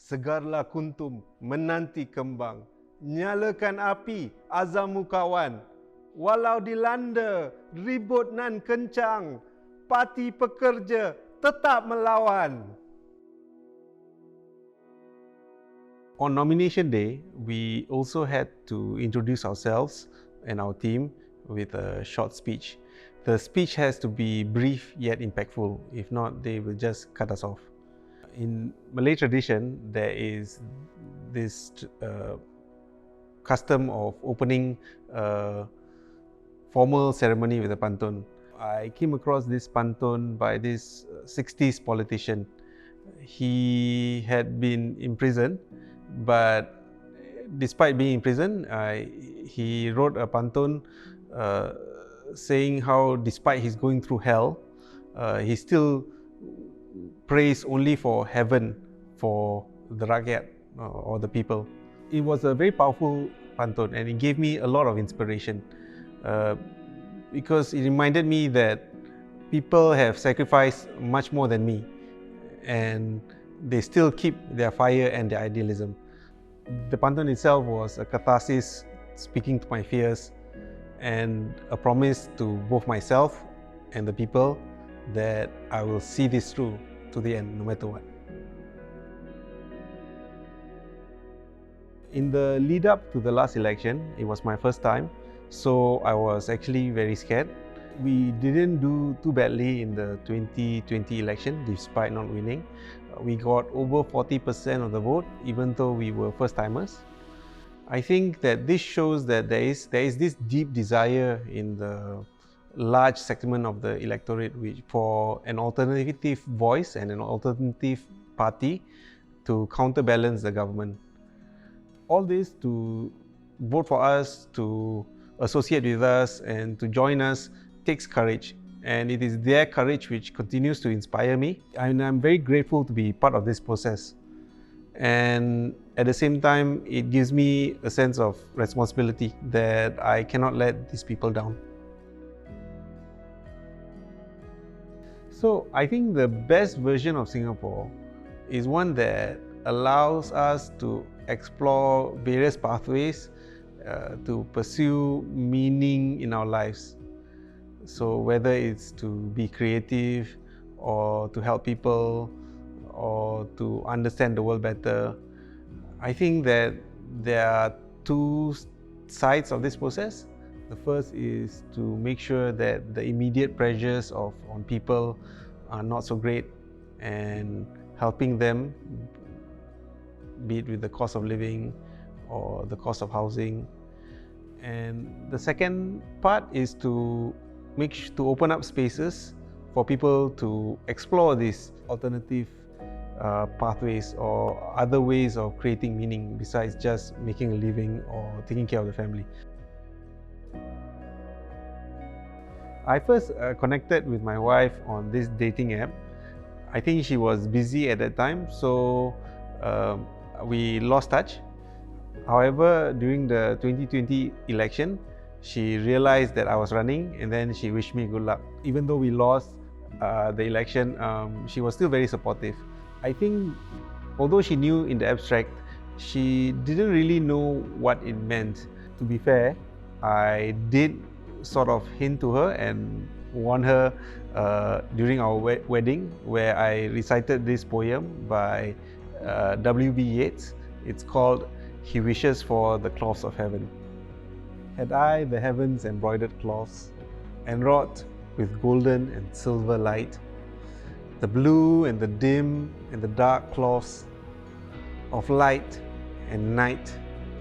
Segarlah kuntum menanti kembang, nyalakan api azammu kawan. Walau dilanda ribut nan kencang, parti pekerja tetap melawan. On nomination day, we also had to introduce ourselves and our team with a short speech. The speech has to be brief yet impactful. If not, they will just cut us off. In Malay tradition, there is this custom of opening a formal ceremony with a pantun. I came across this pantun by this 60s politician. He had been imprisoned, but despite being in prison, he wrote a pantun saying how despite he's going through hell, he still prays only for heaven for the rakyat or the people. It was a very powerful pantun and it gave me a lot of inspiration because it reminded me that people have sacrificed much more than me and they still keep their fire and their idealism. The pantun itself was a catharsis speaking to my fears and a promise to both myself and the people that I will see this through to the end, no matter what. In the lead up to the last election, it was my first time, so I was actually very scared. We didn't do too badly in the 2020 election despite not winning. We got over 40% of the vote, even though we were first-timers. I think that this shows that there is this deep desire in the large segment of the electorate for an alternative voice and an alternative party to counterbalance the government. All this to vote for us, to associate with us and to join us takes courage, and it is their courage which continues to inspire me, and I'm very grateful to be part of this process. And at the same time, it gives me a sense of responsibility that I cannot let these people down. So I think the best version of Singapore is one that allows us to explore various pathways to pursue meaning in our lives. So whether it's to be creative or to help people or to understand the world better, I think that there are two sides of this process. The first is to make sure that the immediate pressures on people are not so great and helping them, be it with the cost of living or the cost of housing. And the second part is to open up spaces for people to explore these alternative pathways or other ways of creating meaning besides just making a living or taking care of the family. I first connected with my wife on this dating app. I think she was busy at that time, so we lost touch. However, during the 2020 election, she realized that I was running and then she wished me good luck. Even though we lost the election, she was still very supportive. I think although she knew in the abstract, she didn't really know what it meant. To be fair, I did sort of hint to her and warn her during our wedding, where I recited this poem by W.B. Yeats. It's called "He Wishes for the Cloths of Heaven." Had I the heavens embroidered cloths, enwrought with golden and silver light, the blue and the dim and the dark cloths of light and night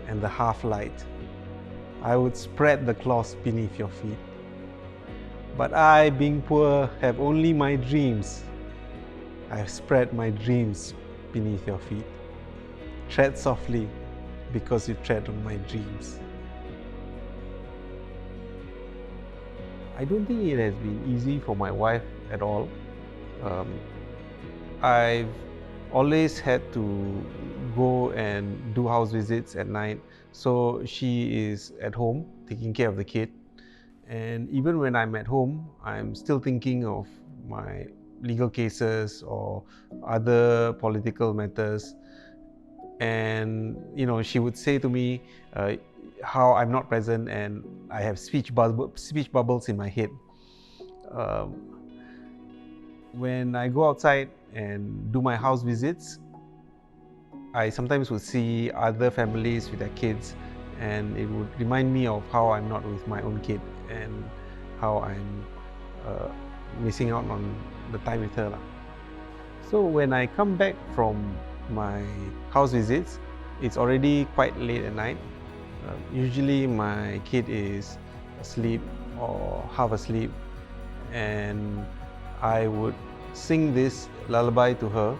and the half-light, I would spread the cloths beneath your feet. But I, being poor, have only my dreams. I have spread my dreams beneath your feet. Tread softly, because you tread on my dreams. I don't think it has been easy for my wife at all. I've always had to go and do house visits at night, so she is at home taking care of the kid. And even when I'm at home, I'm still thinking of my legal cases or other political matters. and she would say to me how I'm not present and I have speech bubbles in my head. When I go outside and do my house visits, I sometimes would see other families with their kids, and it would remind me of how I'm not with my own kid and how I'm missing out on the time with her. So when I come back from my house visits, it's already quite late at night. Usually my kid is asleep or half asleep, and I would sing this lullaby to her.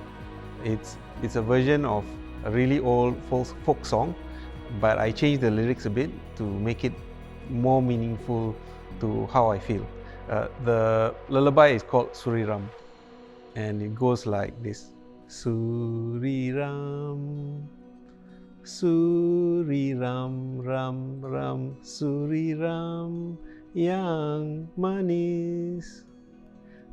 It's a version of a really old folk song, but I changed the lyrics a bit to make it more meaningful to how I feel. The lullaby is called Suriram, and it goes like this. Suriram, Suriram, ram, ram, Suriram yang manis.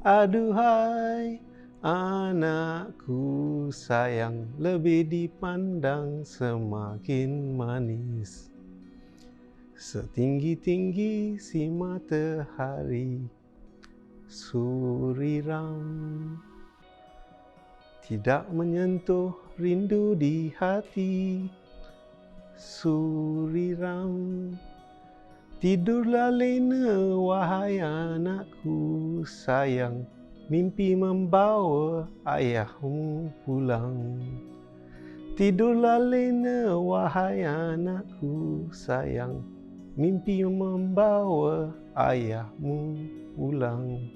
Aduhai anakku sayang, lebih dipandang semakin manis. Setinggi-tinggi si matahari, Suriram tidak menyentuh rindu di hati. Suriram, tidurlah lena wahai anakku sayang, mimpi membawa ayahmu pulang. Tidurlah lena wahai anakku sayang, mimpi membawa ayahmu pulang.